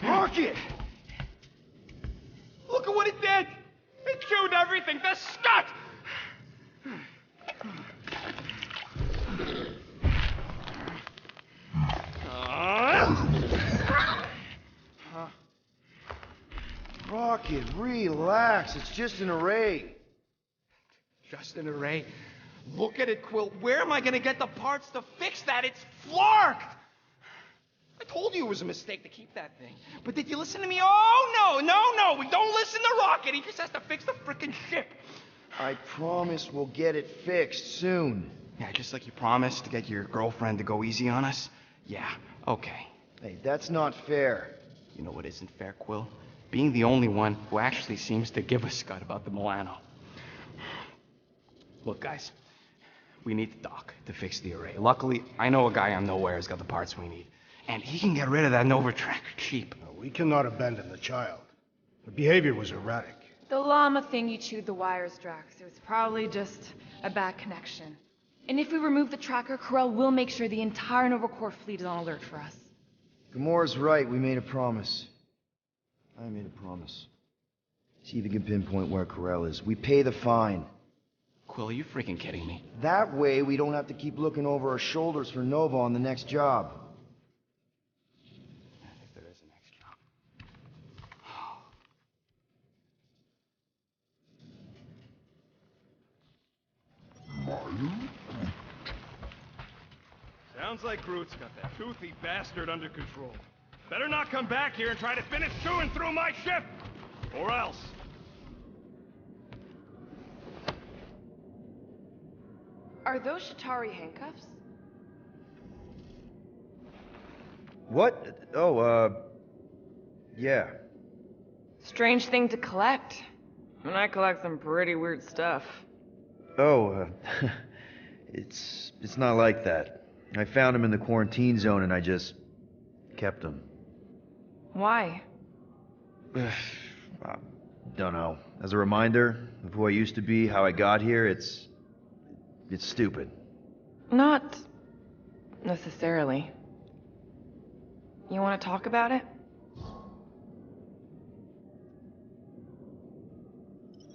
Rocket! Look at what it did! It chewed everything to scut! Rocket, relax. It's just an array. Just an array. Look at it, Quill. Where am I gonna get the parts to fix that? It's flarked! I told you it was a mistake to keep that thing. But did you listen to me? Oh, no. We don't listen to Rocket. He just has to fix the frickin' ship. I promise we'll get it fixed soon. Yeah, just like you promised to get your girlfriend to go easy on us? Yeah, okay. Hey, that's not fair. You know what isn't fair, Quill? Being the only one who actually seems to give a scut about the Milano. Look, guys, we need the doc to fix the array. Luckily, I know a guy on Nowhere has got the parts we need. And he can get rid of that Nova tracker cheap. We cannot abandon the child. The behavior was erratic. The llama thing you chewed the wires, Drax. It was probably just a bad connection. And if we remove the tracker, Corel will make sure the entire Nova Corps fleet is on alert for us. Gamora's right. We made a promise. I made a promise. See if you can pinpoint where Corel is. We pay the fine. Quill, are you freaking kidding me? That way, we don't have to keep looking over our shoulders for Nova on the next job. If there is a next job. Sounds like Groot's got that toothy bastard under control. Better not come back here and try to finish chewing through my ship! Or else. Are those Shatari handcuffs? What? Oh, yeah. Strange thing to collect. And I collect some pretty weird stuff. Oh, it's not like that. I found him in the quarantine zone and I just kept him. Why? Don't know. As a reminder of who I used to be, how I got here, it's stupid. Not necessarily. You want to talk about it?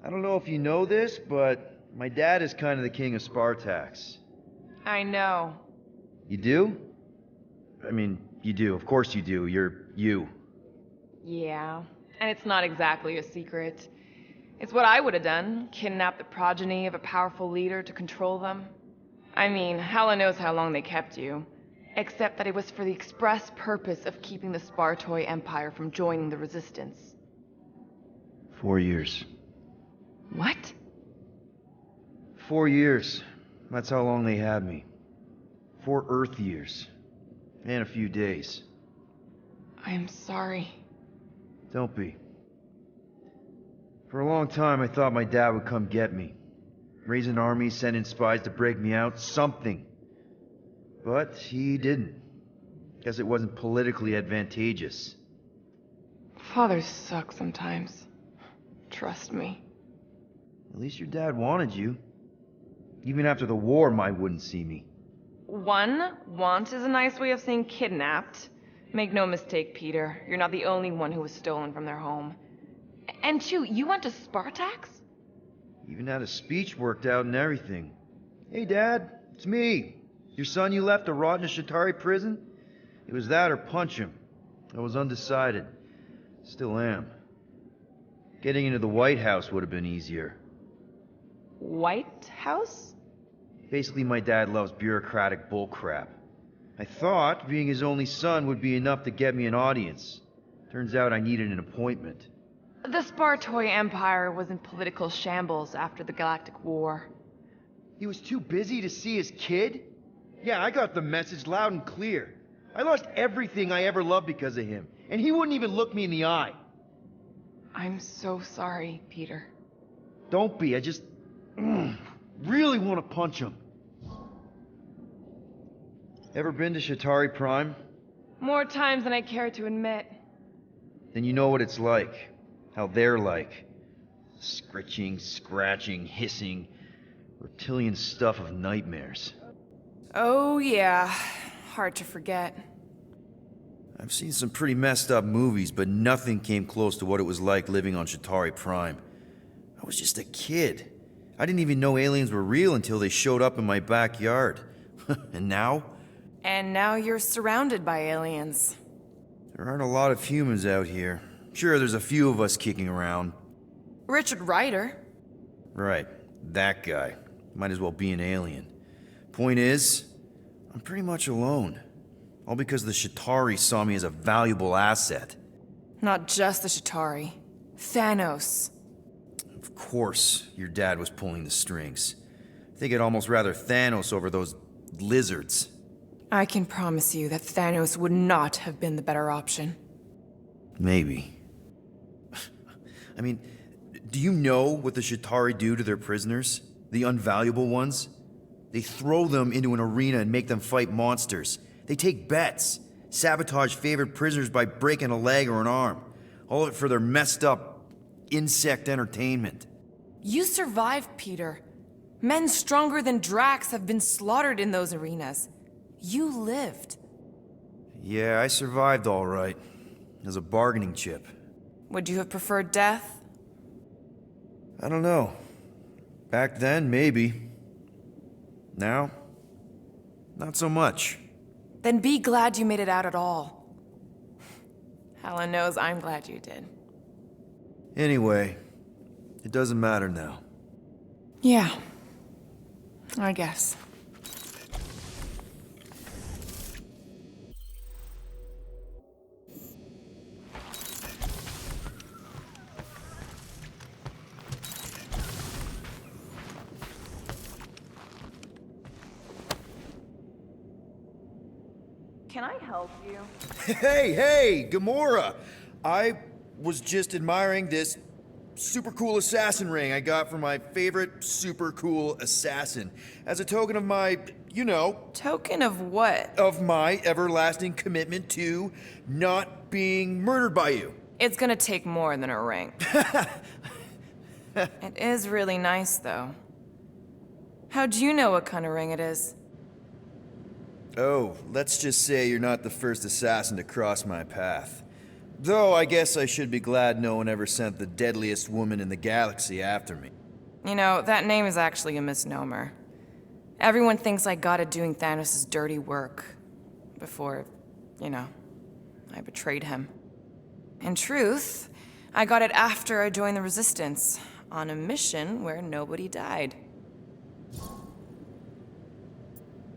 I don't know if you know this, but my dad is kind of the king of Spartax. I know. You do? I mean, you do. Of course you do. You're you. Yeah, and it's not exactly a secret. It's what I would have done, kidnap the progeny of a powerful leader to control them. I mean, Hela knows how long they kept you. Except that it was for the express purpose of keeping the Spartoi Empire from joining the Resistance. 4 years. What? 4 years. That's how long they had me. 4 Earth years. And a few days. I am sorry. Don't be. For a long time, I thought my dad would come get me. Raise an army, send in spies to break me out, something. But he didn't. Guess it wasn't politically advantageous. Fathers suck sometimes. Trust me. At least your dad wanted you. Even after the war, Mai wouldn't see me. Want is a nice way of saying kidnapped. Make no mistake, Peter. You're not the only one who was stolen from their home. And two, you went to Spartax? Even had a speech worked out and everything. Hey, Dad, it's me. Your son you left to rot in a Shatari prison? It was that or punch him. I was undecided. Still am. Getting into the White House would have been easier. White House? Basically, my dad loves bureaucratic bullcrap. I thought being his only son would be enough to get me an audience. Turns out I needed an appointment. The Spartoi Empire was in political shambles after the Galactic War. He was too busy to see his kid? Yeah, I got the message loud and clear. I lost everything I ever loved because of him, and he wouldn't even look me in the eye. I'm so sorry, Peter. Don't be, I just really want to punch him. Ever been to Shatari Prime? More times than I care to admit. then you know what it's like. How they're like. Scritching, scratching, hissing. Reptilian stuff of nightmares. Oh, yeah. Hard to forget. I've seen some pretty messed up movies, but nothing came close to what it was like living on Chitauri Prime. I was just a kid. I didn't even know aliens were real until they showed up in my backyard. And now? And now you're surrounded by aliens. There aren't a lot of humans out here. Sure, there's a few of us kicking around. Richard Ryder. Right, that guy. Might as well be an alien. Point is, I'm pretty much alone. All because the Chitauri saw me as a valuable asset. Not just the Chitauri. Thanos. Of course, your dad was pulling the strings. I think I'd almost rather Thanos over those lizards. I can promise you that Thanos would not have been the better option. Maybe. I mean, do you know what the Chitauri do to their prisoners? The unvaluable ones? They throw them into an arena and make them fight monsters. They take bets, sabotage favorite prisoners by breaking a leg or an arm. All of it for their messed up insect entertainment. You survived, Peter. Men stronger than Drax have been slaughtered in those arenas. You lived. Yeah, I survived all right. As a bargaining chip. Would you have preferred death? I don't know. Back then, maybe. Now, not so much. Then be glad you made it out at all. Helen knows I'm glad you did. Anyway, it doesn't matter now. Yeah, I guess. Can I help you? Hey, Gamora! I was just admiring this super cool assassin ring I got from my favorite super cool assassin. As a token of my, you know... Token of what? Of my everlasting commitment to not being murdered by you. It's gonna take more than a ring. It is really nice, though. How'd you know what kind of ring it is? Oh, let's just say you're not the first assassin to cross my path. Though I guess I should be glad no one ever sent the deadliest woman in the galaxy after me. You know, that name is actually a misnomer. Everyone thinks I got it doing Thanos' dirty work. Before, I betrayed him. In truth, I got it after I joined the Resistance, on a mission where nobody died.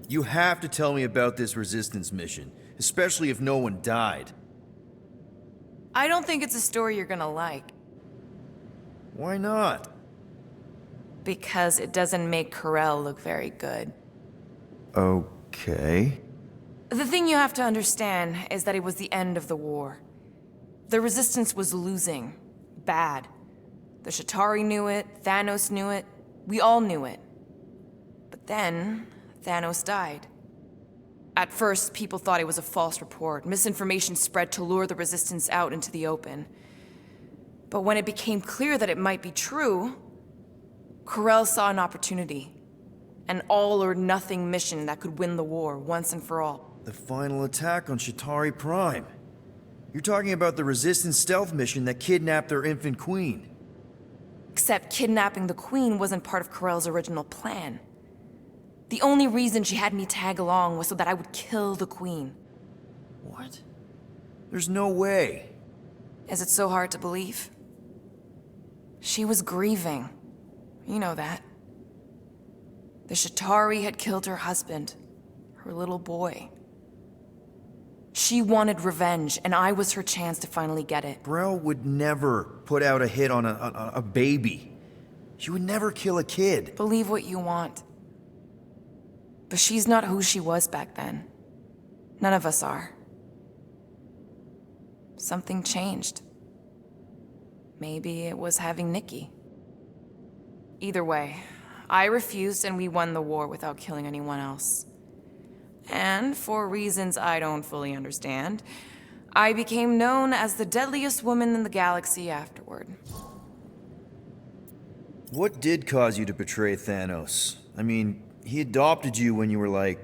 You have to tell me about this Resistance mission, especially if no one died. I don't think it's a story you're gonna like. Why not? Because it doesn't make Carell look very good. Okay. The thing you have to understand is that it was the end of the war. The Resistance was losing. Bad. The Chitauri knew it, Thanos knew it, we all knew it. But then, Thanos died. At first, people thought it was a false report. Misinformation spread to lure the Resistance out into the open. But when it became clear that it might be true, Carell saw an opportunity. An all-or-nothing mission that could win the war once and for all. The final attack on Chitauri Prime. You're talking about the Resistance stealth mission that kidnapped their infant queen. Except kidnapping the queen wasn't part of Carell's original plan. The only reason she had me tag along was so that I would kill the queen. What? There's no way. Is it so hard to believe? She was grieving. You know that. The Chitauri had killed her husband, her little boy. She wanted revenge, and I was her chance to finally get it. Brell would never put out a hit on a baby. She would never kill a kid. Believe what you want. But she's not who she was back then. None of us are. Something changed. Maybe it was having Nikki. Either way, I refused and we won the war without killing anyone else. And for reasons I don't fully understand, I became known as the deadliest woman in the galaxy afterward. What did cause you to betray Thanos? I mean, he adopted you when you were like...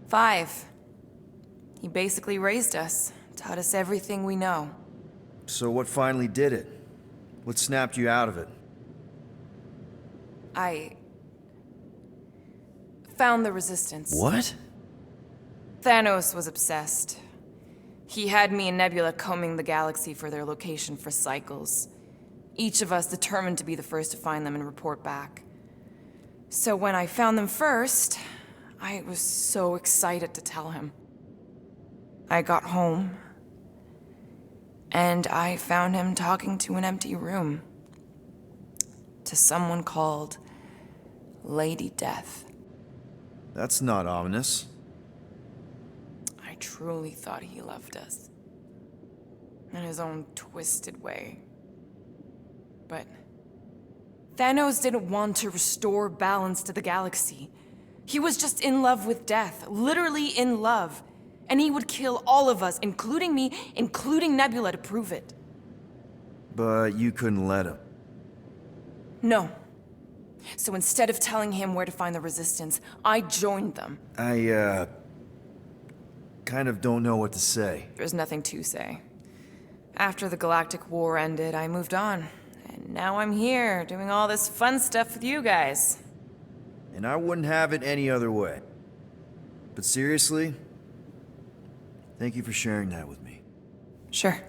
5. He basically raised us, taught us everything we know. So what finally did it? What snapped you out of it? I found the resistance. What? Thanos was obsessed. He had me and Nebula combing the galaxy for their location for cycles. Each of us determined to be the first to find them and report back. So when I found them first, I was so excited to tell him. I got home, and I found him talking to an empty room. To someone called Lady Death. That's not ominous. I truly thought he loved us. In his own twisted way. But Thanos didn't want to restore balance to the galaxy. He was just in love with death, literally in love. And he would kill all of us, including me, including Nebula, to prove it. But you couldn't let him. No. So instead of telling him where to find the resistance, I joined them. I, kind of don't know what to say. There's nothing to say. After the Galactic War ended, I moved on. And now I'm here, doing all this fun stuff with you guys. And I wouldn't have it any other way. But seriously, thank you for sharing that with me. Sure.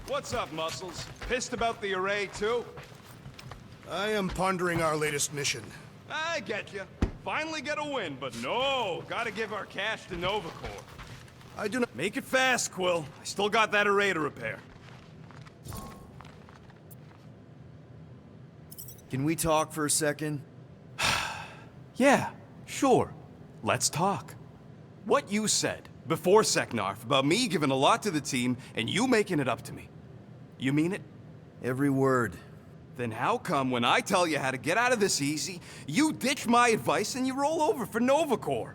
What's up, Muscles? Pissed about the array, too? I am pondering our latest mission. I get you. Finally get a win, but no! Gotta give our cash to Novacore. I do not... Make it fast, Quill. I still got that array to repair. Can we talk for a second? Yeah, sure. Let's talk. What you said before Seknarf about me giving a lot to the team and you making it up to me. You mean it? Every word. Then how come when I tell you how to get out of this easy, you ditch my advice and you roll over for Novacore?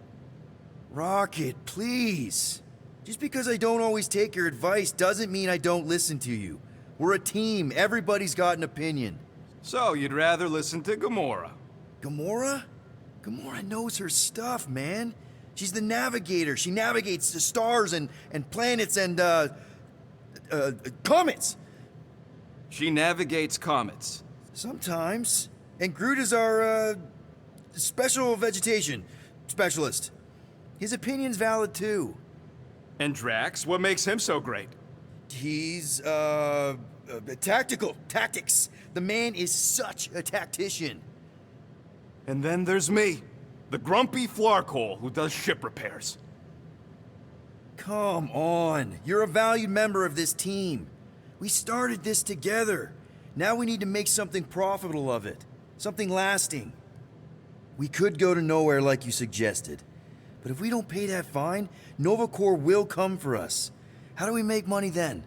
Rocket, please. Just because I don't always take your advice doesn't mean I don't listen to you. We're a team. Everybody's got an opinion. So you'd rather listen to Gamora? Gamora? Gamora knows her stuff, man. She's the navigator. She navigates the stars and planets and, comets. She navigates comets. Sometimes. And Groot is our, special vegetation specialist. His opinion's valid, too. And Drax, what makes him so great? He's, tactics. The man is such a tactician. And then there's me, the grumpy Flarkhole who does ship repairs. Come on. You're a valued member of this team. We started this together. Now we need to make something profitable of it. Something lasting. We could go to nowhere like you suggested. But if we don't pay that fine, Novacore will come for us. How do we make money then?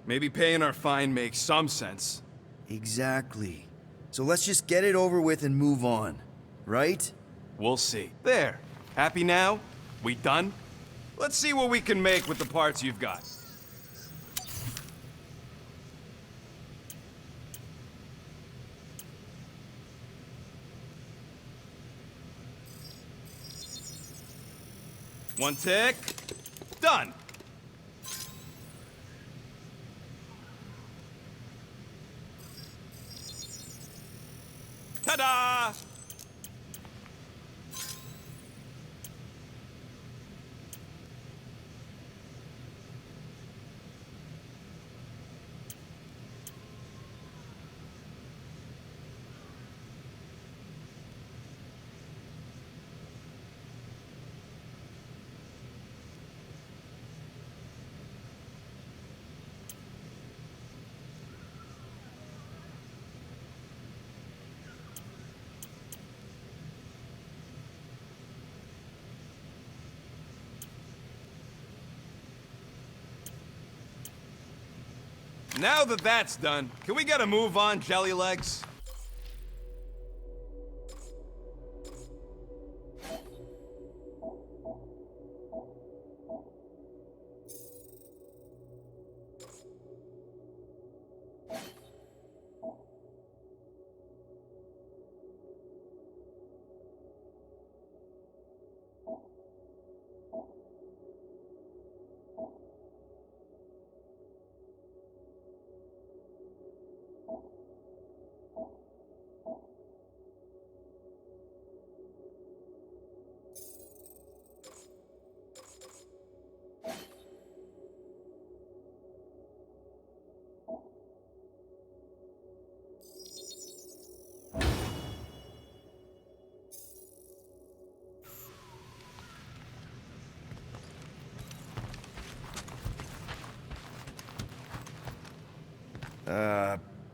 Maybe paying our fine makes some sense. Exactly. So let's just get it over with and move on. Right? We'll see. There. Happy now? We done? Let's see what we can make with the parts you've got. One tick. Done. Ta-da! Now that that's done, can we get a move on, Jelly Legs?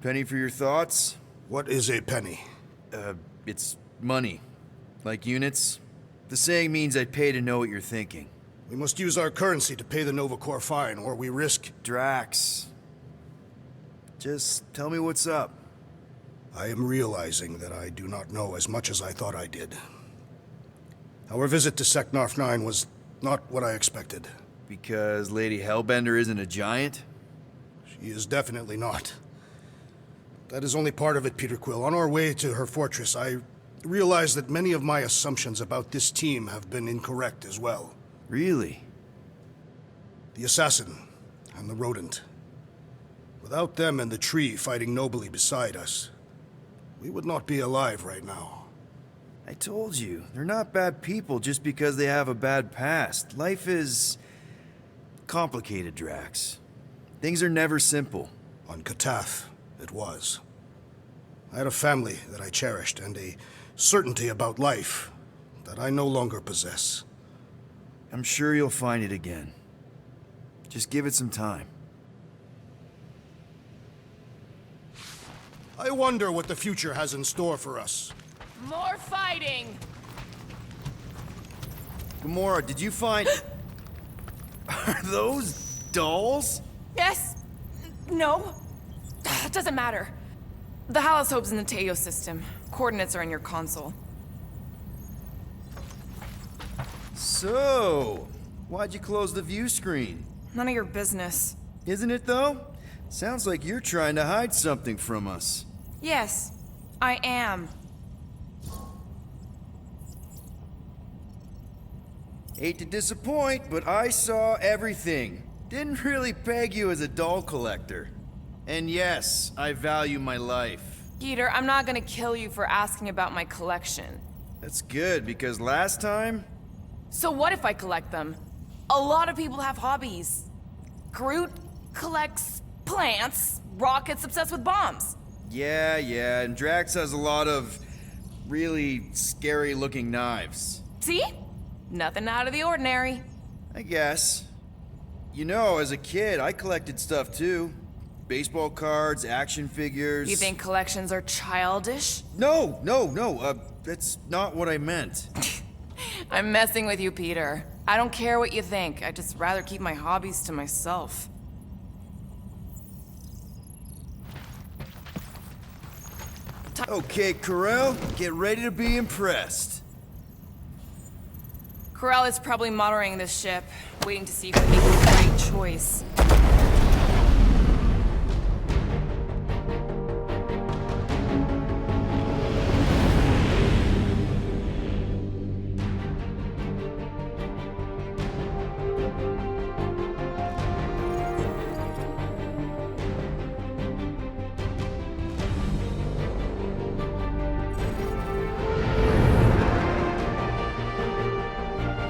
Penny for your thoughts? What is a penny? It's money. Like units. The saying means I pay to know what you're thinking. We must use our currency to pay the Nova Corps fine, or we risk... Drax. Just tell me what's up. I am realizing that I do not know as much as I thought I did. Our visit to Seknarf 9 was not what I expected. Because Lady Hellbender isn't a giant? She is definitely not. That is only part of it, Peter Quill. On our way to her fortress, I realized that many of my assumptions about this team have been incorrect as well. Really? The assassin and the rodent. Without them and the tree fighting nobly beside us, we would not be alive right now. I told you, they're not bad people just because they have a bad past. Life is complicated, Drax. Things are never simple. On Katath, it was. I had a family that I cherished and a certainty about life that I no longer possess. I'm sure you'll find it again. Just give it some time. I wonder what the future has in store for us. More fighting! Gamora, did you find... Are those dolls? Yes? No? It doesn't matter. The Haloshope's in the Teo system. Coordinates are in your console. So, why'd you close the view screen? None of your business. Isn't it, though? Sounds like you're trying to hide something from us. Yes, I am. Hate to disappoint, but I saw everything. Didn't really peg you as a doll collector. And yes, I value my life. Peter, I'm not gonna kill you for asking about my collection. That's good, because last time... So what if I collect them? A lot of people have hobbies. Groot collects plants, Rocket's obsessed with bombs. Yeah, and Drax has a lot of really scary-looking knives. See? Nothing out of the ordinary. I guess. You know, as a kid, I collected stuff too. Baseball cards, action figures... You think collections are childish? No, that's not what I meant. I'm messing with you, Peter. I don't care what you think. I'd just rather keep my hobbies to myself. Okay, Corel, get ready to be impressed. Corel is probably monitoring this ship, waiting to see if we make the right choice.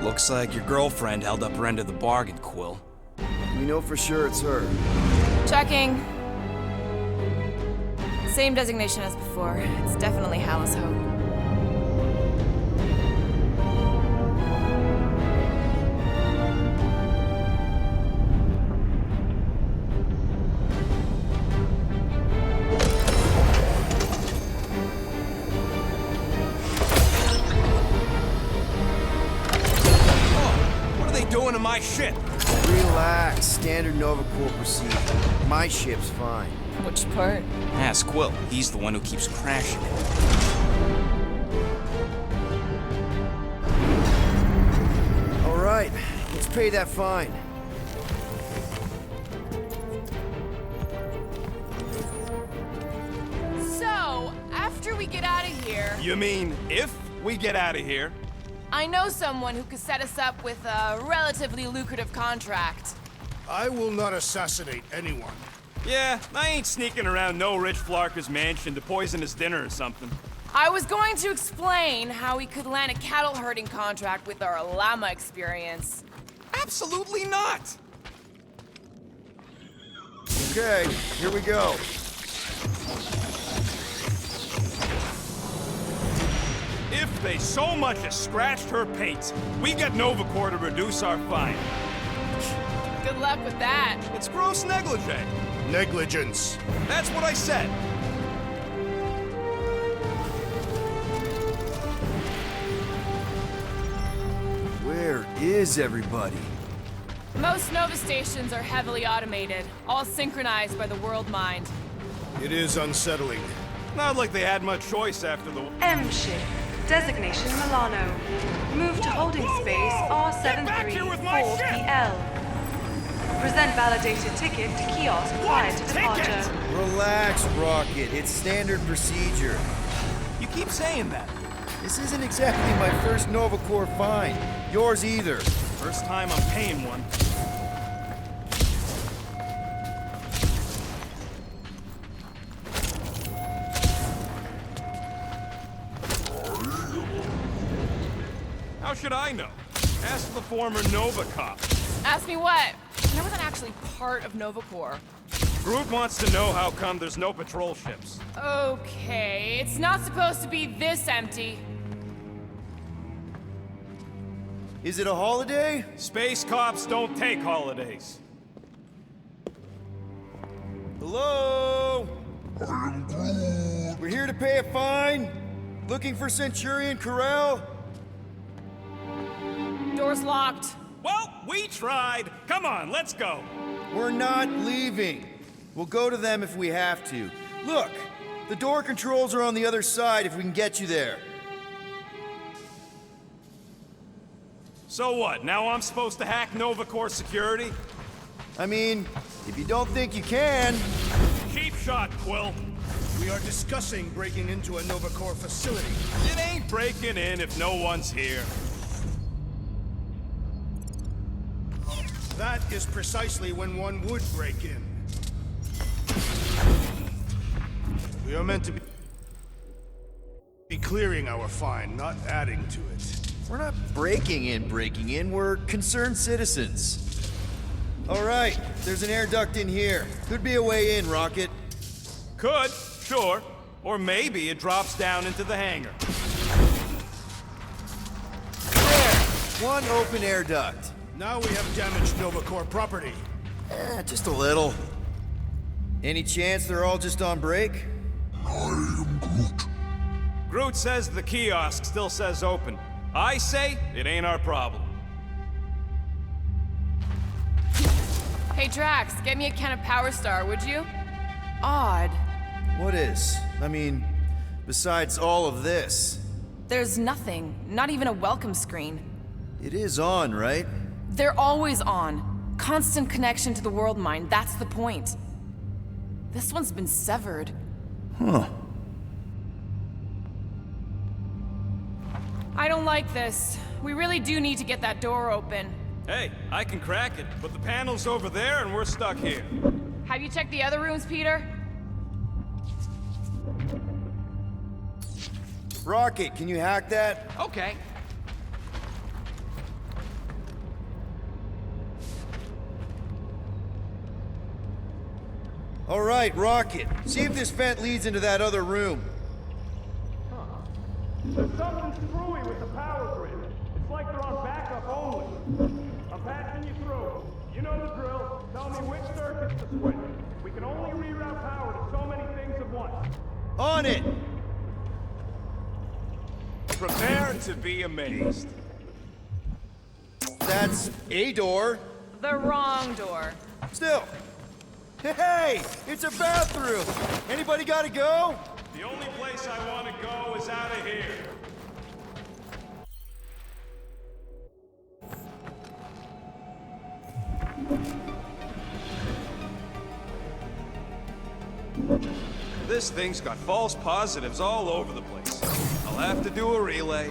Looks like your girlfriend held up her end of the bargain, Quill. We know for sure it's her. Checking. Same designation as before. It's definitely Haloshope. What are they doing to my shit? Relax. standard Nova Corps procedure. My ship's fine. Which part? Ask Quill. He's the one who keeps crashing it. All right, let's pay that fine. So, after we get out of here, You mean if we get out of here? I know someone who could set us up with a relatively lucrative contract. I will not assassinate anyone. Yeah, I ain't sneaking around no rich flarker's mansion to poison his dinner or something. I was going to explain how we could land a cattle herding contract with our llama experience. Absolutely not! Okay, here we go. If they so much as scratched her paint, we get Nova Corps to reduce our fine. Good luck with that. It's gross negligee. Negligence. That's what I said. Where is everybody? Most Nova stations are heavily automated, all synchronized by the world mind. It is unsettling. Not like they had much choice after the... M ship. Designation Milano. Move to holding space R734PL. Present validated ticket to kiosk prior to departure. Relax, Rocket. It's standard procedure. You keep saying that. This isn't exactly my first Nova Corps fine. Yours either. First time I'm paying one. How should I know? Ask the former Nova cop. Ask me what? I wasn't actually part of Nova Corps. Groot wants to know how come there's no patrol ships. Okay, it's not supposed to be this empty. Is it a holiday? Space cops don't take holidays. Hello? We're here to pay a fine. Looking for Centurion Corral? Door's locked. Well, we tried. Come on, let's go. We're not leaving. We'll go to them if we have to. Look, the door controls are on the other side if we can get you there. So what, now I'm supposed to hack Nova Corps security? I mean, if you don't think you can... Cheap shot, Quill. We are discussing breaking into a Nova Corps facility. It ain't breaking in if no one's here. That is precisely when one would break in. We are meant to be clearing our fine, not adding to it. We're not breaking in, we're concerned citizens. All right, there's an air duct in here. Could be a way in, Rocket. Could, sure. Or maybe it drops down into the hangar. There, one open air duct. Now we have damaged Nova Corps property. Just a little. Any chance they're all just on break? Groot says the kiosk still says open. I say it ain't our problem. Hey Drax, get me a can of Power Star, would you? Odd. What is? I mean, besides all of this. There's nothing. Not even a welcome screen. It is on, right? They're always on. Constant connection to the world mind, that's the point. This one's been severed. Huh. I don't like this. We really do need to get that door open. Hey, I can crack it, but the panel's over there and we're stuck here. Have you checked the other rooms, Peter? Rocket, can you hack that? Okay. All right, Rocket. See if this vent leads into that other room. There's something screwy with the power grid. It's like they're on backup only. I'm patching you through. You know the drill. Tell me which circuits to switch. We can only reroute power to so many things at once. On it! Prepare to be amazed. That's a door. The wrong door. Still. Hey, it's a bathroom. Anybody gotta go? The only place I want to go is out of here. This thing's got false positives all over the place. I'll have to do a relay.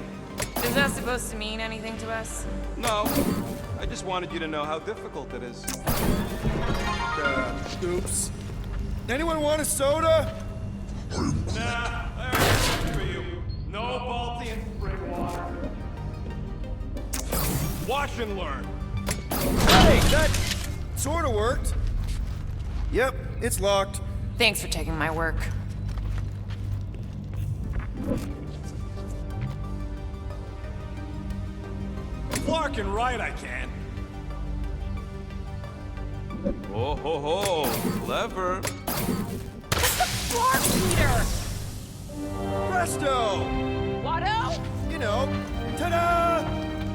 Is that supposed to mean anything to us? No, I just wanted you to know how difficult it is. Oops. Anyone want a soda? Nah, I already did for you. No Baltian spring water. Wash and learn. Hey, that sorta worked. Yep, it's locked. Thanks for taking my work. Flarkin' right, I can. Oh ho ho, clever. Clark, Peter! Presto! Watto? You know, ta-da!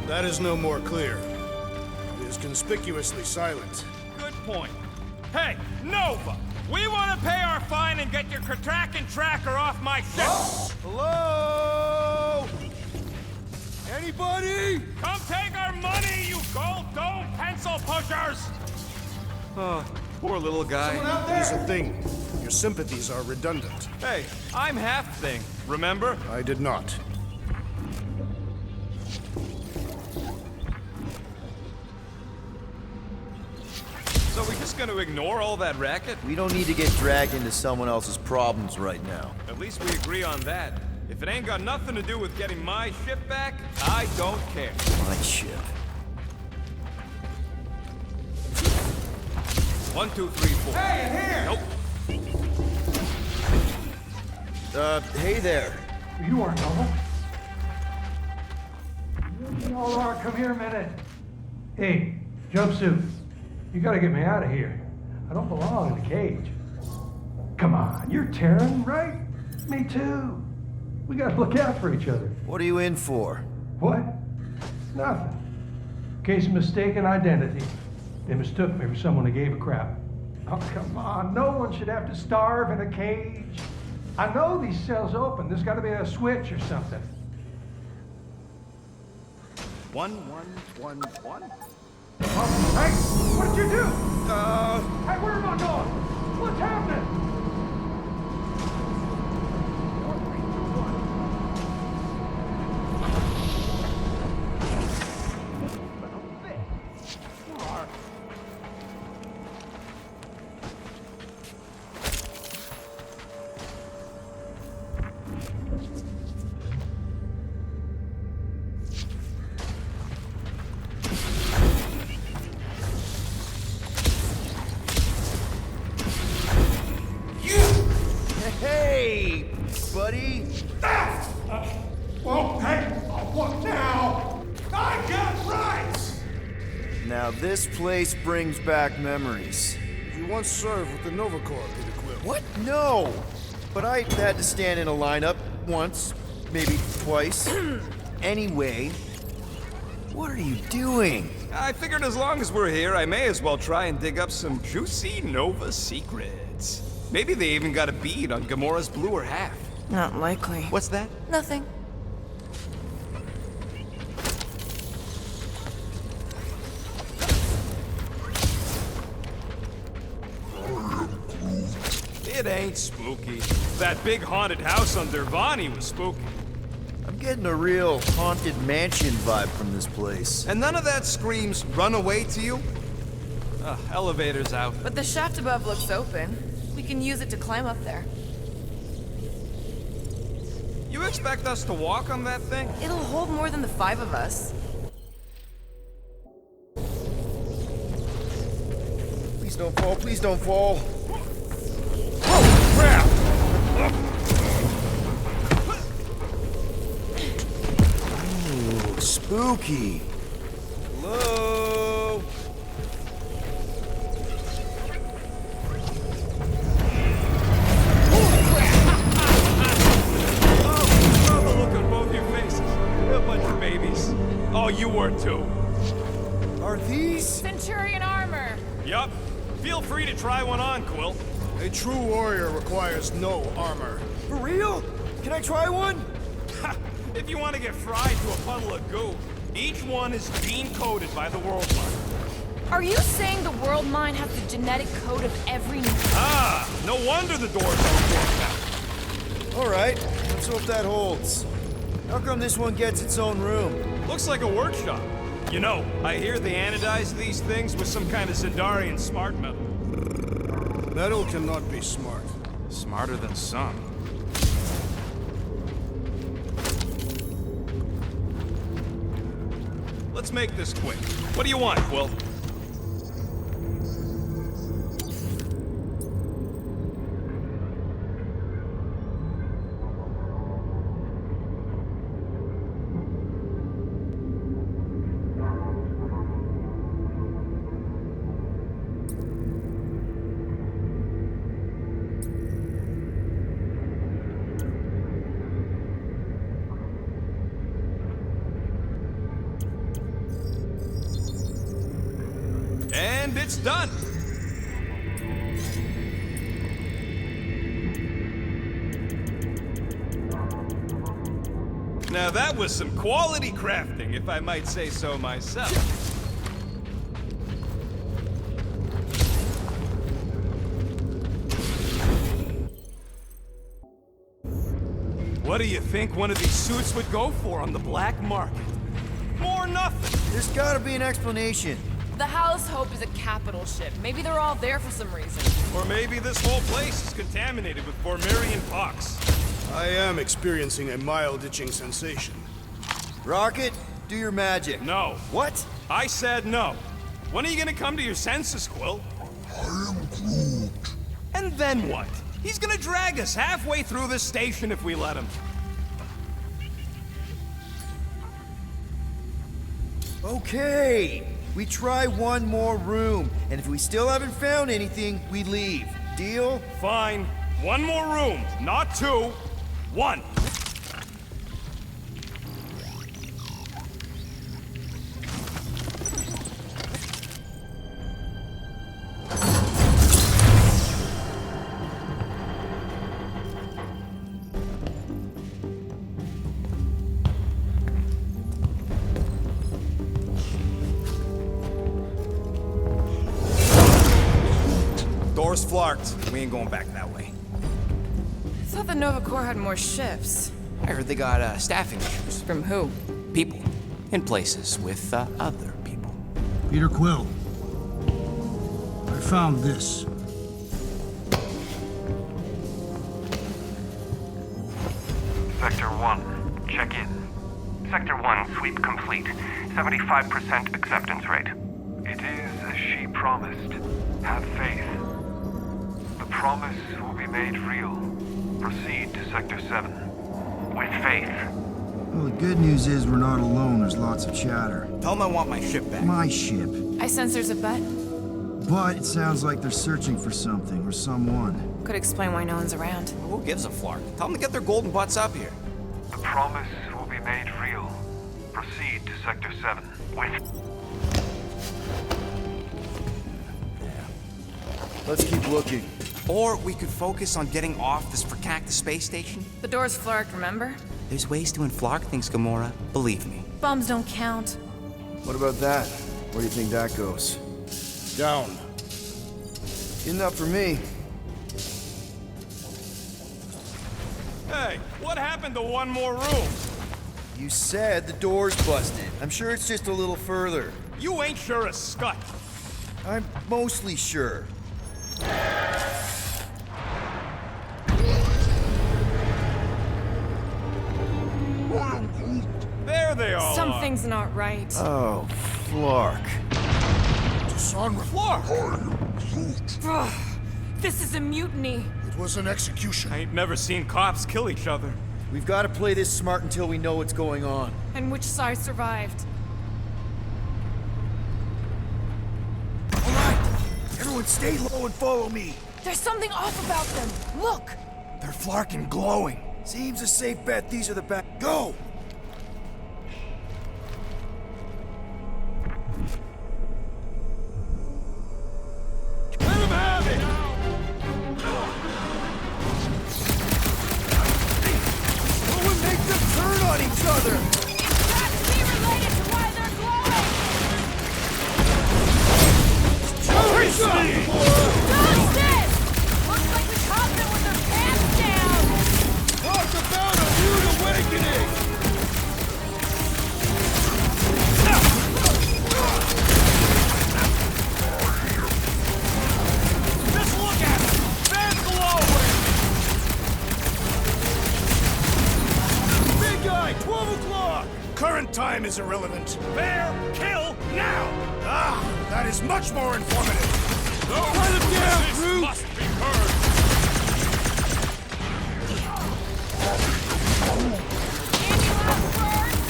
That is no more clear. It is conspicuously silent. Good point. Hey, Nova! We want to pay our fine and get your Kratrakin tracker off my ship! Hello? Anybody? Come take our money, you gold dome pencil pushers! Oh, poor little guy. Here's the thing. Your sympathies are redundant. Hey, I'm half thing, remember? I did not. So we're just gonna ignore all that racket? We don't need to get dragged into someone else's problems right now. At least we agree on that. If it ain't got nothing to do with getting my ship back, I don't care. My ship. 1, 2, 3, 4. Hey, in here! Nope. Hey there. You aren't Nova. You all are. Come here a minute. Hey, jumpsuit. You gotta get me out of here. I don't belong in a cage. Come on, you're Terran, right? Me too. We gotta look out for each other. What are you in for? What? Nothing. Case of mistaken identity. They mistook me for someone who gave a crap. Oh, come on. No one should have to starve in a cage. I know these cells open. There's gotta be a switch or something. 1, 1, 1, 1. Oh, hey, what did you do? Hey, where am I going? What's happening? Hey, buddy. Whoa, hey, what now? I got rights! Now this place brings back memories. You once served with the Nova Corps, Peter Quill. What? No! But I had to stand in a lineup once, maybe twice. Anyway, what are you doing? I figured as long as we're here, I may as well try and dig up some juicy Nova secrets. Maybe they even got a bead on Gamora's bluer half. Not likely. What's that? Nothing. It ain't spooky. That big haunted house on Dervani was spooky. I'm getting a real haunted mansion vibe from this place. And none of that screams run away to you? Elevator's out. But the shaft above looks open. We can use it to climb up there. You expect us to walk on that thing? It'll hold more than the 5 of us. Please don't fall, please don't fall. Oh, crap! Ooh, spooky. Hello? Oh, you were too. Are these? Centurion armor! Yup. Feel free to try one on, Quill. A true warrior requires no armor. For real? Can I try one? If you want to get fried to a puddle of goo, each one is gene-coded by the World Mine. Are you saying the World Mine has the genetic code of every... Ah, no wonder the doors don't work now. Alright, let's hope that holds. How come this one gets its own room? Looks like a workshop. You know, I hear they anodize these things with some kind of Zendarian smart metal. Metal cannot be smart. Smarter than some. Let's make this quick. What do you want, Quill? And it's done! Now that was some quality crafting, if I might say so myself. What do you think one of these suits would go for on the black market? More nothing! There's gotta be an explanation. The House Hope is a capital ship. Maybe they're all there for some reason. Or maybe this whole place is contaminated with Bormirian pox. I am experiencing a mild itching sensation. Rocket, do your magic. No. What? I said no. When are you gonna come to your senses, Quill? I am Groot. And then what? He's gonna drag us halfway through this station if we let him. Okay. We try one more room, and if we still haven't found anything, we leave. Deal? Fine. One more room. Not two. One. Door's flarked. We ain't going back that way. I thought the Nova Corps had more ships. I heard they got staffing issues. From who? People. In places with other people. Peter Quill. I found this. Sector 1, check in. Sector 1, sweep complete. 75% acceptance rate. It is as she promised. Have faith. The promise will be made real. Proceed to Sector 7. With faith. Well, the good news is we're not alone. There's lots of chatter. Tell them I want my ship back. My ship. I sense there's a bet. But it sounds like they're searching for something or someone. Could explain why no one's around. Who gives a flark? Tell them to get their golden butts up here. The promise will be made real. Proceed to Sector 7. With... Let's keep looking. Or we could focus on getting off this verkakte space station. The door's flarked, remember? There's ways to unflark things, Gamora. Believe me. Bombs don't count. What about that? Where do you think that goes? Down. Enough for me. Hey, what happened to one more room? You said the door's busted. I'm sure it's just a little further. You ain't sure a scut. I'm mostly sure. There they all are. Something's not right. Oh, Flark. Ugh, this is a mutiny. It was an execution. I ain't never seen cops kill each other. We've got to play this smart until we know what's going on. And which side survived? All right, everyone stay low and follow me. There's something off about them. Look! They're Flark and glowing. Seems a safe bet these are the back. Go! on each other! It's got to be related to why they're glowing! Justice! Looks like we caught them with their pants down! Talk about a rude awakening! Just look at them! They're glowing! Big guy, 12 o'clock! Current time is irrelevant. Bear, kill, now! Ah, that is much more informative. Cut him down, Groot! Must be heard! Any last words?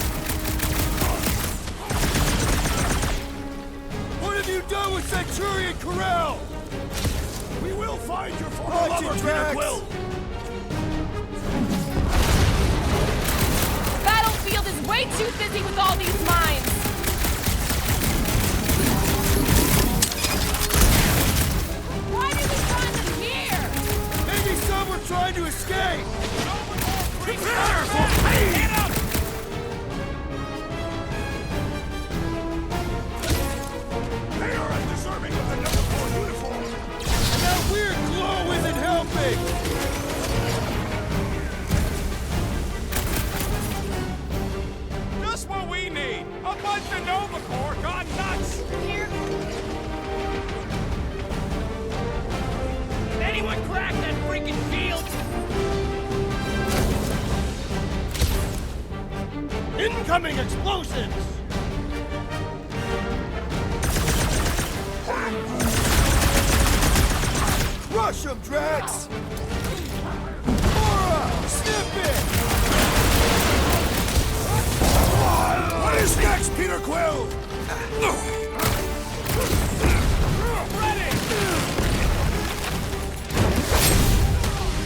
What have you done with Centurion Corral? We will find your former Watch lover, it, Peter Drax. Quill. Battlefield is way too busy with all these mines! Why did we find them here? Maybe some were trying to escape! Prepare for pain! Get up! They are undeserving of the number 4 uniform. That weird glow isn't helping! Just what we need! A bunch of Nova Corps gone nuts! Here? Did anyone crack that freaking shield? Incoming explosives! Crush him, Drax! Aura! Snip it! What is next, Peter Quill? Ready!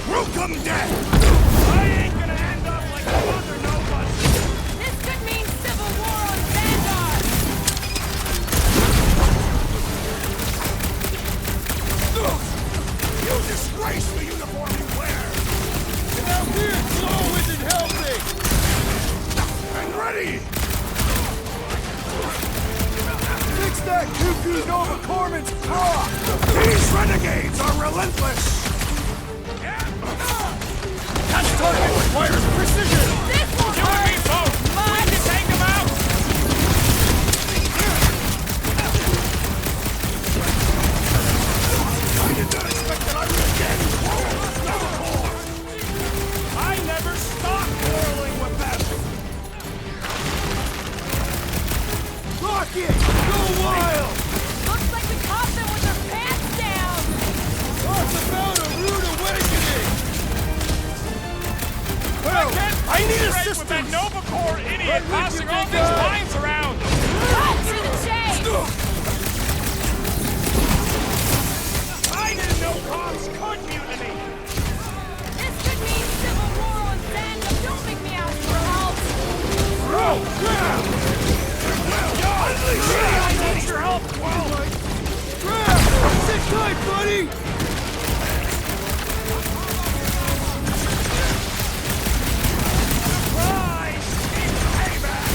Welcome, death! I ain't gonna end up like the other nobody! This could mean civil war on Vanguard! You disgrace the uniform you wear! That weird glow isn't helping! And ready! Fix that cuckoo Nova Corpsman's paw! These renegades are relentless! That target requires precision! This will You and me hurt! both! We Much! can take them out! I did not expect that I would again quarrel with Nova Corps! I never stop quarreling with them! Rocket! Go wild! Looks like we caught them with their pants down! Talk about a rude awakening! Well, I need assistance with that Nova Corps idiot passing all these lines around! Cut to the chase! I didn't know cops could mutiny! This could mean civil war on Xandam. Don't make me ask for help! I need your help, Quill! Drax! Sit tight, buddy! Surprise! It's payback!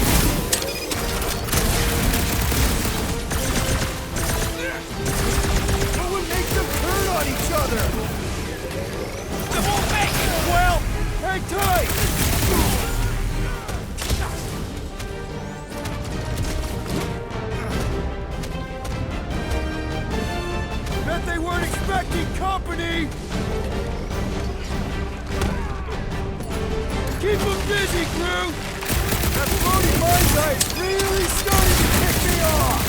What would make them turn on each other? It won't make it, Quill! Hang tight! Bet they weren't expecting company! Keep them busy, crew! That floating mine guy is really starting to kick me off!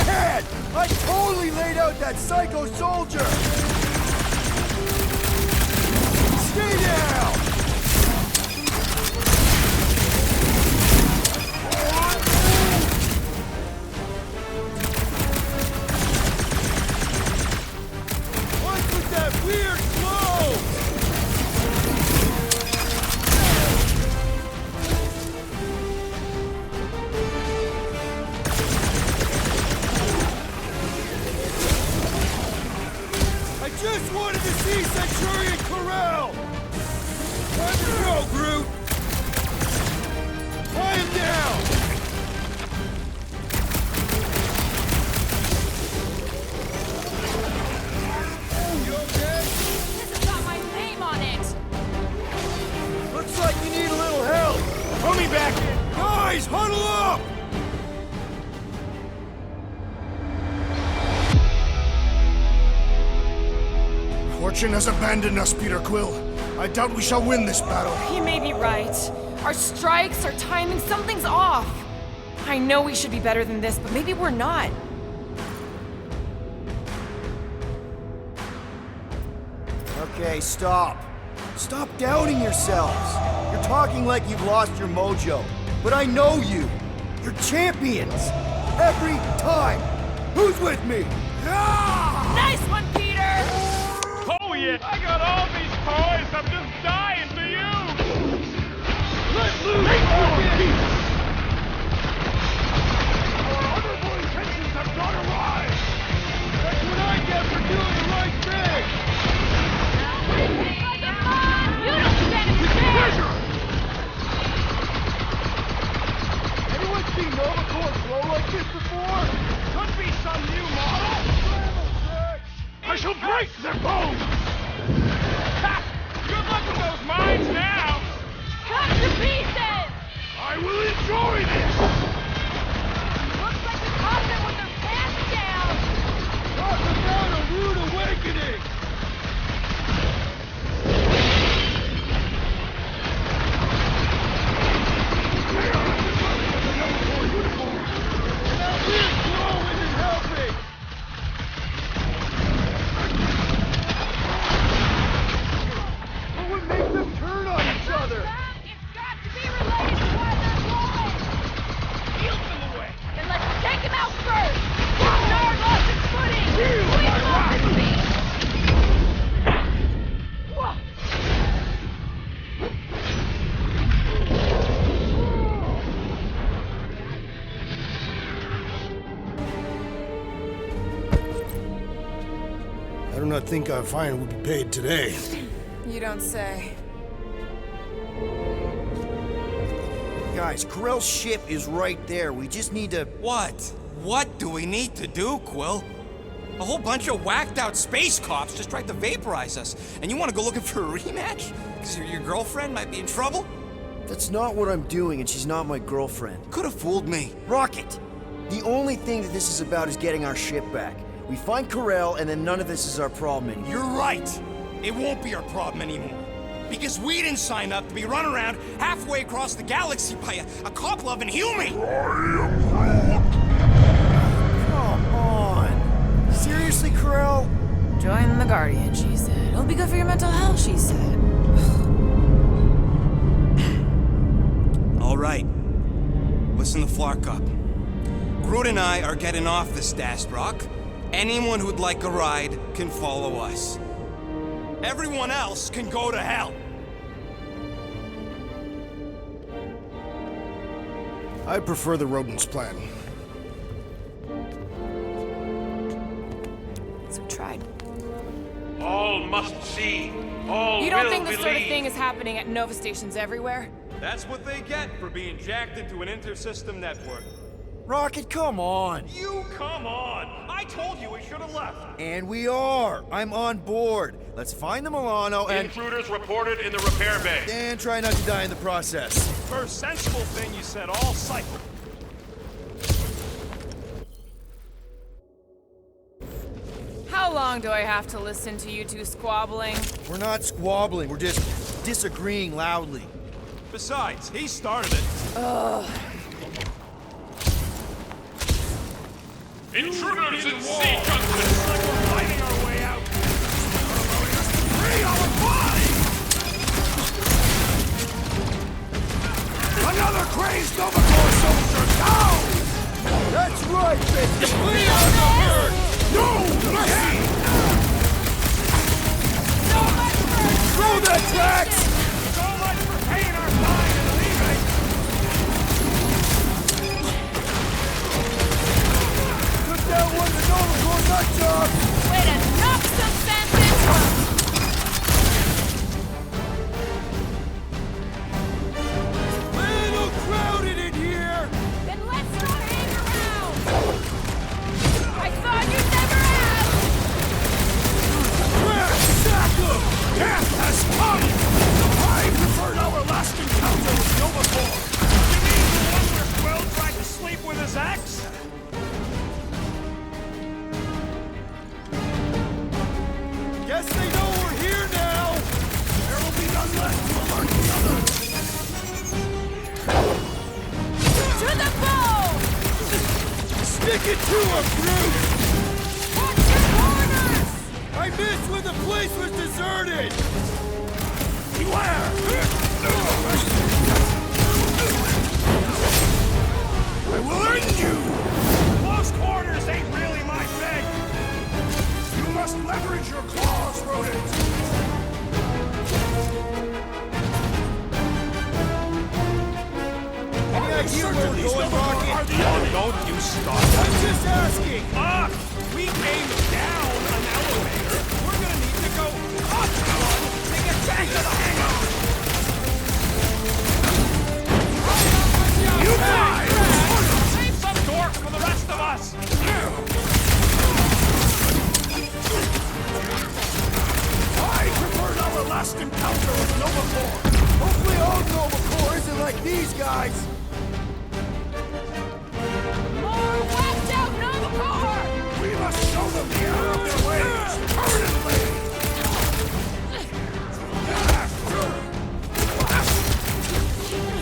Man! I totally laid out that psycho soldier! Stay down! What's with that weird glow? I huddle up! Fortune has abandoned us, Peter Quill. I doubt we shall win this battle. He may be right. Our strikes, our timing, something's off. I know we should be better than this, but maybe we're not. Okay, stop. Stop doubting yourselves. You're talking like you've lost your mojo. But I know you. You're champions. Every time. Who's with me? Ah! Nice one, Peter! Oh yeah, I got all these toys. I'm just dying to use. Let loose! Our honorable intentions have gone awry. That's what I get for doing the right thing. You don't stand a chance! Anyone seen Nova Corps flow like this before? Could be some new model. I shall break their bones! Ha! Good luck with those mines now! Cut to pieces! I will enjoy this! Looks like we caught them with their pants down! Talk about a rude awakening! Now please go in and help me! What would make them turn on each other? It's got to be related to why they're glowing! Shields in the way! Then let's take him out first! Nard lost his footing! We lost his feet! I do not think our fine will be paid today. You don't say. Guys, Corell's ship is right there. We just need to... What? What do we need to do, Quill? A whole bunch of whacked out space cops just tried to vaporize us. And you want to go looking for a rematch? Because your girlfriend might be in trouble? That's not what I'm doing, and she's not my girlfriend. Could have fooled me. Rocket! The only thing that this is about is getting our ship back. We find Corell, and then none of this is our problem anymore. You're right. It won't be our problem anymore. Because we didn't sign up to be run around halfway across the galaxy by a cop-loving human. Come on. Seriously, Corell? Join the Guardian, she said. It'll be good for your mental health, she said. All right. Listen to Flark up. Groot and I are getting off the Stashed Rock. Anyone who'd like a ride can follow us. Everyone else can go to hell. I prefer the rodent's plan. So we tried. All must see. All You don't will think this sort of believe. thing is happening at Nova stations everywhere? That's what they get for being jacked into an inter-system network. Rocket, come on. You come on! I told you we should have left. And we are. I'm on board. Let's find the Milano and... Intruders reported in the repair bay. And try not to die in the process. First sensible thing you said all cycle. How long do I have to listen to you two squabbling? We're not squabbling. We're just disagreeing loudly. Besides, he started it. Ugh. Intruders in sea junction! It's like we're fighting our way out! You're allowing us to free our bodies! Another crazed Nova Corps soldier down! That's right, baby! Flee on the herd! No mercy! Throw that tracks! So much for paying our fine and leaving! Took that one to Nova Corps nut job! Way to knock some sense into him! Little crowded in here! Then let's not hang around! I thought you'd never ask! Death has come! I preferred our last encounter with Nova Corps! You mean the one where Guess they know we're here now! There will be none left to alert the others! To the bow! Stick it to him, Groot! Watch your corners! I missed when the place was deserted! Beware! I will end you! Close quarters ain't really my thing! You must leverage your claws, rodent! Any idea where we're going, Rocket? Don't you start! I'm just asking! Fuck! We came down an elevator. We're gonna need to go up one to get back to the hangar! You guys! Save some torque for the rest of us! I preferred our last encounter with Nova Corps! Hopefully old Nova Corps isn't like these guys! More whacked out Nova Corps! We must show them the error of their ways permanently!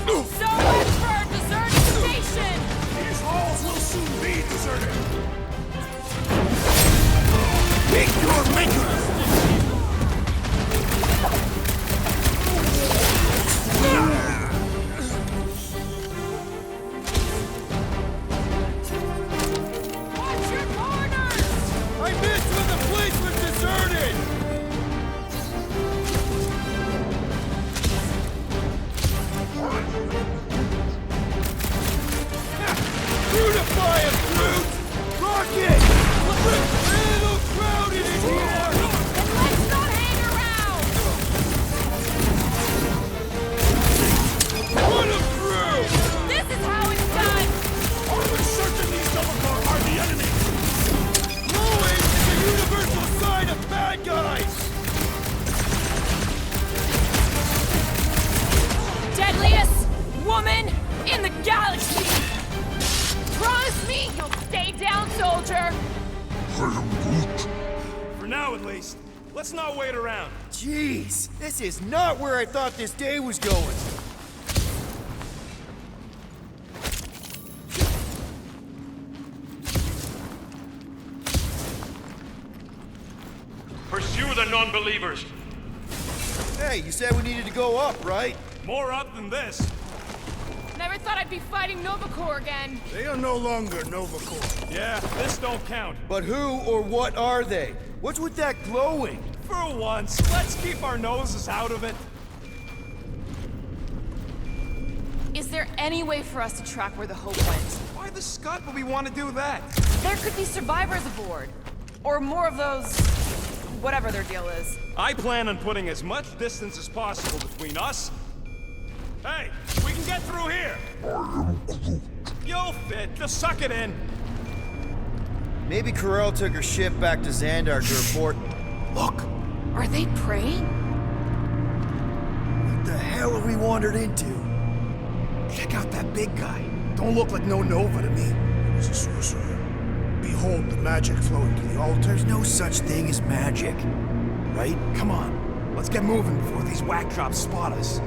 So much for our deserted station! These halls will soon be deserted! Meet your makers! Watch your corners! I missed when the place was deserted! Beautify him, Groot! Rocket! We're a little crowded in here! Then let's not hang around! Put him through! This is how it's done! Are we certain these Nova Corps are the enemy? Glowing is the universal sign of bad guys! Deadliest woman in the galaxy! Promise me you'll stay down, soldier! For now, at least. Let's not wait around. Jeez, this is not where I thought this day was going. Pursue the non-believers. Hey, you said we needed to go up, right? More up than this. Never thought I'd be fighting Nova Corps again. They are no longer Nova Corps. Yeah, this don't count. But who or what are they? What's with that glowing? For once, let's keep our noses out of it. Is there any way for us to track where the Hope went? Why the scut would we want to do that? There could be survivors aboard. Or more of those... whatever their deal is. I plan on putting as much distance as possible between us. Hey, we can get through here. You'll fit. Just suck it in. Maybe Corel took her ship back to Xandar to report. Look! Are they praying? What the hell have we wandered into? Check out that big guy. Don't look like no Nova to me. He's a sorcerer. Behold the magic flowing to the altar. There's no such thing as magic. Right? Come on. Let's get moving before these whack drops spot us.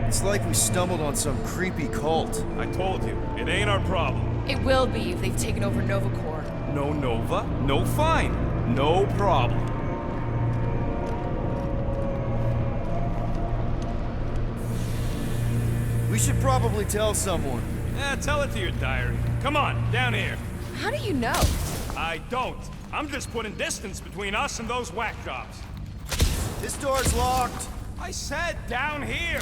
It's like we stumbled on some creepy cult. I told you, it ain't our problem. It will be if they've taken over Nova Corps. No Nova, no fine. No problem. We should probably tell someone. Yeah, tell it to your diary. Come on, down here. How do you know? I don't. I'm just putting distance between us and those whack jobs. This door's locked. I said down here.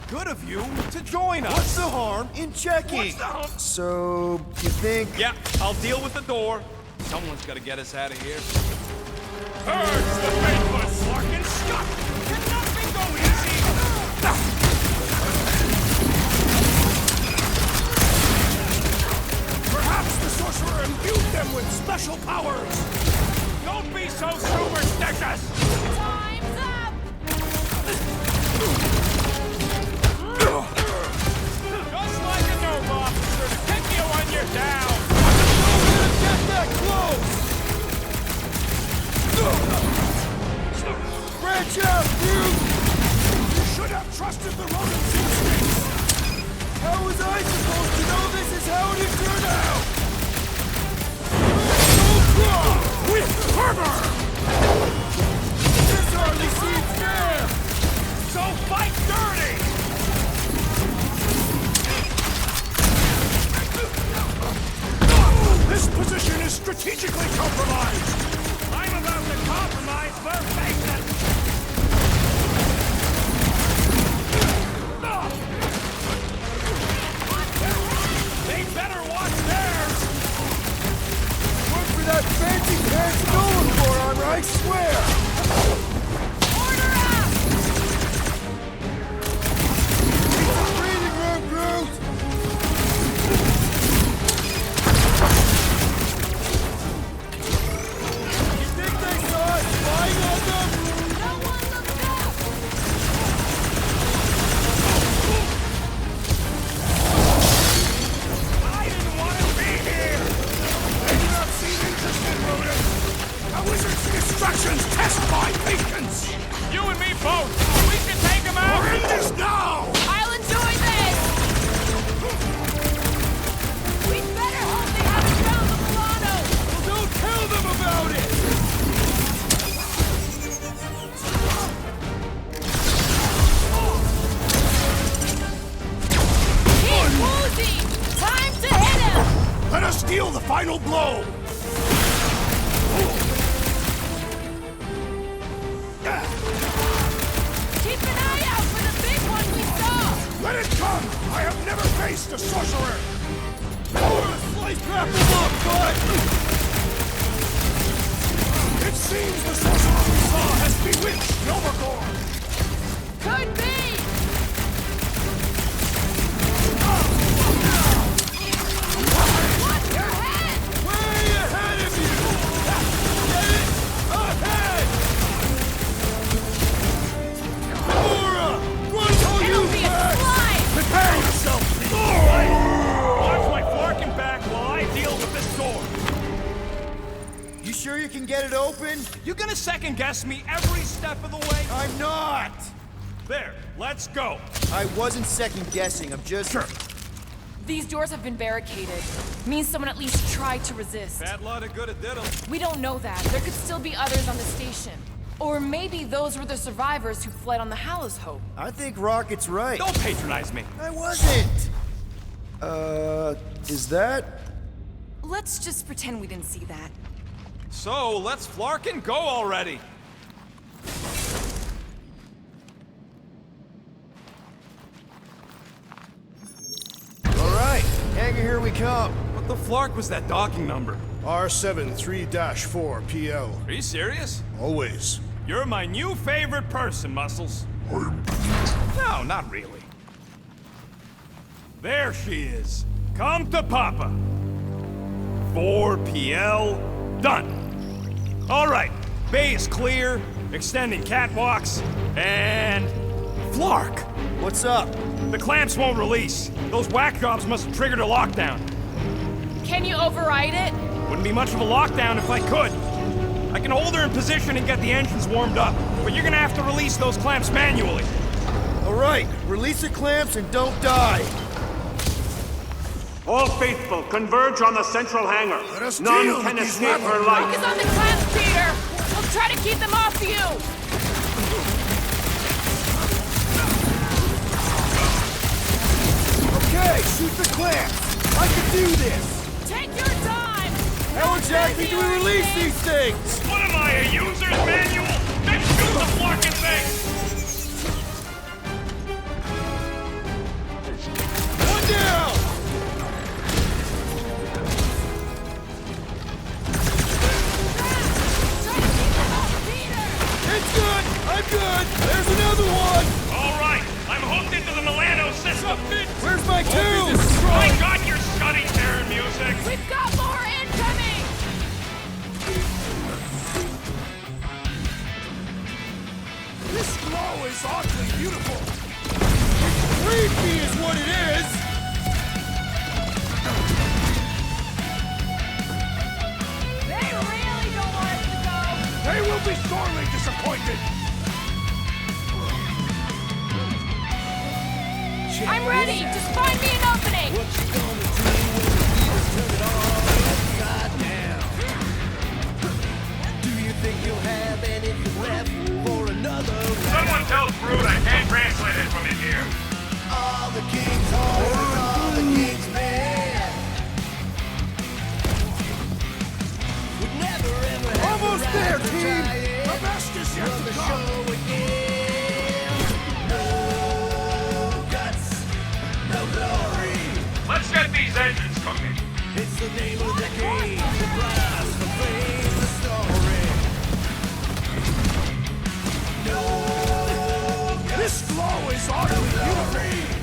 Good of you to join us. What's the harm in checking? What's the harm? So, you think? Yeah, I'll deal with the door. Someone's gotta get us out of here. Urge the faithless, Larkin Scott! Can nothing go easy? Perhaps the sorcerer imbued them with special powers! Don't be so superstitious! Time's up! I supposed to know this is how it turned out? With fervor! This hardly seems fair! So fight dirty! This position is strategically compromised! I'm about to compromise perfection! They better watch theirs! Work for that fancy pants Nolan forearm, I swear! Order up! Breathing room, Groot! You think they saw us spying on them? No one looked up! I didn't want to be here! They do not seem interested, Ronan! A wizard's instructions test my patience! You and me both! We can take him out! We're in this now! I'll enjoy this! We'd better hope they haven't found the Milano! Don't tell them about it! He's woozy! Time to hit him! Let us deal the final blow! Keep an eye out for the big one we saw! Let it come! I have never faced a sorcerer! Slice crap them up, bud! It seems the sorcerer we saw has bewitched Novergore! Could be! Watch your head! Way ahead of you! Get it? Ahead! Gamora! Run till It'll you be a back! slide! Prepare yourself! Watch my flarking back while I deal with this door! You sure you can get it open? You gonna second guess me every step of the way? I'm not! There, let's go! I wasn't second guessing, I'm just... Sure. These doors have been barricaded. Means someone at least tried to resist. Bad lot of good it did 'em. We don't know that. There could still be others on the station. Or maybe those were the survivors who fled on the Hallows Hope. I think Rocket's right. Don't patronize me. I wasn't! Is that... Let's just pretend we didn't see that. So, let's flarkin' go already! Alright, hangar, here we come. What the flark was that docking number? R73-4 PL. Are you serious? Always. You're my new favorite person, Muscles. No, not really. There she is. Come to Papa. 4 PL, done. All right, bay is clear, extending catwalks, and... Flark! What's up? The clamps won't release. Those whack jobs must have triggered a lockdown. Can you override it? Wouldn't be much of a lockdown if I could. I can hold her in position and get the engines warmed up, but you're gonna have to release those clamps manually. Alright, release the clamps and don't die. All faithful, converge on the central hangar. Let us None deal can with these escape her rebels. light. Focus on the clamps, Peter! We'll try to keep them off you! Okay, shoot the clamps. I can do this. Take your time! How exactly do we release these things? What am I, a user's manual? Then shoot the flarkin' thing! One down! It's good! I'm good! There's another one! All right, I'm hooked into the Milano system. Where's my tube? I got your study terror music. We've got more incoming! This glow is oddly beautiful. Creepy is what it is! They really don't want us to go! They will be sorely disappointed. I'm ready! Just find me an opening! Someone tell Groot I can't translate it from in here. All the king's horses, all the king's men would never ever have Almost the there, right to team. try it. The best is yet Run to the come. show again. No guts, no glory. Let's get these engines cooking. It's the name of the game. The prize, the fame, the story. No guts, This glow is utterly unique.